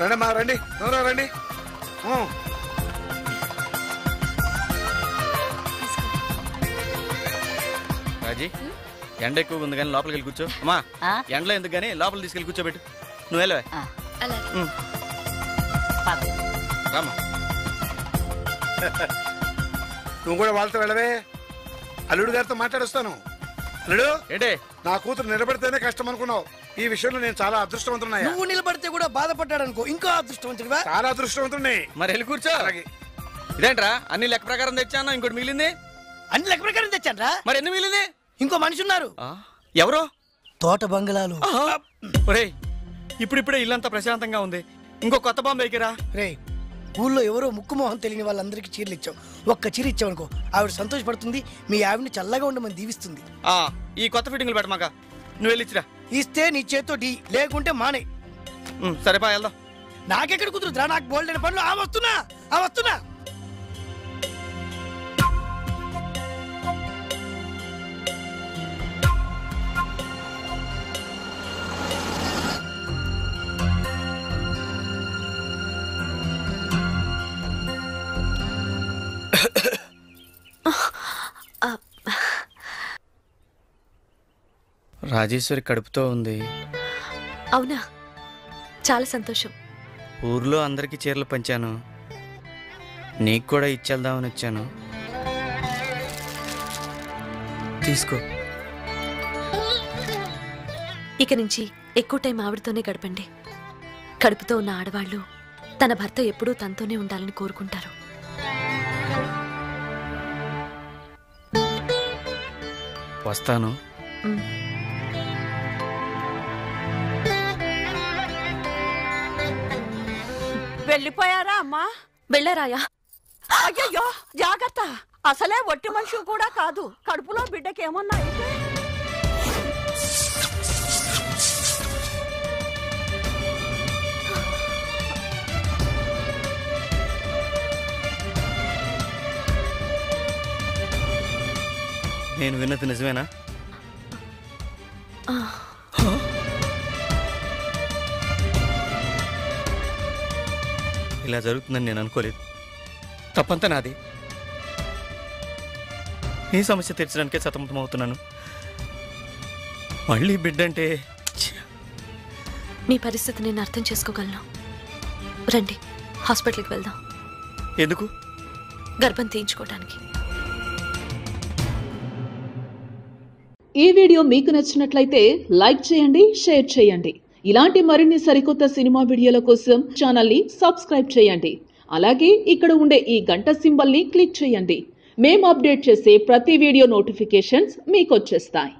రండమ్మా రండి రండి. రాజీ ఎండ ఎక్కువగా ఉంది కానీ లోపలికి వెళ్ళి కూర్చో. అమ్మా ఎండలో ఎందుకు కానీ లోపలికి తీసుకెళ్ళి కూర్చోబెట్టు. నువ్వు వెళ్ళవే రామ్మా. నువ్వు కూడా వాళ్ళతో వెళ్ళవే. అల్లుడు గారితో మాట్లాడొస్తాను. అల్లుడు ఏంటే నా కూతురు నిలబడితేనే కష్టం అనుకున్నావు. ఈ విషయంలో నేను చాలా అదృష్టవంతున్నా. నువ్వు నిలబడితే కూడా బాధపడ్డాడు అనుకో, ఇంకా అదృష్టవంతుడివా? చాలా అదృష్టవంతుడిని. మరి వెళ్ళి కూర్చో. ఇదేంట్రా అన్ని లెక్క ప్రకారం తెచ్చాను, ఇంకోటి మిగిలింది. అన్ని లెక్క ప్రకారం తెచ్చాను రా. మరి ఎందుకు మిగిలింది? ఇంకో మనిషి ఉన్నారు. ఎవరు? తోట బంగ్లాలు. ఒరేయ్ ఇప్పుడిప్పుడే ఇల్లంతా ప్రశాంతంగా ఉంది, ఇంకో కొత్త బాంబు ఎక్కిరా. రే ఊళ్ళో ఎవరో ముక్కు మొహం తెలియని వాళ్ళందరికీ చీరలు ఇచ్చావు. ఒక్క చీర ఇచ్చావు అనుకో, ఆవిడ సంతోషపడుతుంది, మీ ఆవిడని చల్లగా ఉండమని దీవిస్తుంది. ఈ కొత్త ఫిట్టింగ్లు పెట్టమాక, నువ్వు వెళ్ళిచ్చిరా. ఇస్తే నీ చేత్తో ఢీ, లేకుంటే మానే. సరేపా వెళ్దాం. నాకెక్కడ కుదురుతురా, నాకు బోల్డ్ అయిన పనులు. వస్తున్నా. రాజేశ్వరి కడుపుతో ఉంది. అవునా, చాలా సంతోషం. ఊర్లో అందరికి చీరలు పంచాను, నీకు కూడా ఇచ్చేద్దామని వచ్చాను. తీసుకో. ఇక నుంచి ఎక్కువ టైం ఆవిడతోనే గడపండి. కడుపుతో ఉన్న ఆడవాళ్ళు తన భర్త ఎప్పుడూ తనతోనే ఉండాలని కోరుకుంటారు. వస్తాను. వెళ్ళిపోయారా అమ్మా? వెళ్ళారాయా? అయ్యయ్యో జాగ్రత్త, అసలే ఒట్టి మనిషి కూడా కాదు, కడుపులో బిడ్డకేమన్నా అయితే. నేను విన్నది నిజమేనా? ఇలా జరుగుతుందని నేను అనుకోలేదు. తప్పంతా నాది. నీ సమస్య తీర్చడానికే సతమతం అవుతున్నాను. మళ్ళీ బిడ్డంటే. మీ పరిస్థితి నేను అర్థం చేసుకోగలను. రండి హాస్పిటల్కి వెళ్దాం. ఎందుకు? గర్భం తీయించుకోవడానికి. ఈ వీడియో మీకు నచ్చినట్లయితే లైక్ చేయండి, షేర్ చేయండి. ఇలాంటి మరిన్ని సరికొత్త సినిమా వీడియోల కోసం ఛానల్ని సబ్స్క్రైబ్ చేయండి. అలాగే ఇక్కడ ఉండే ఈ గంట సింబల్ని క్లిక్ చేయండి. మేము అప్డేట్ చేసే ప్రతి వీడియో నోటిఫికేషన్స్ మీకు వచ్చేస్తాయి.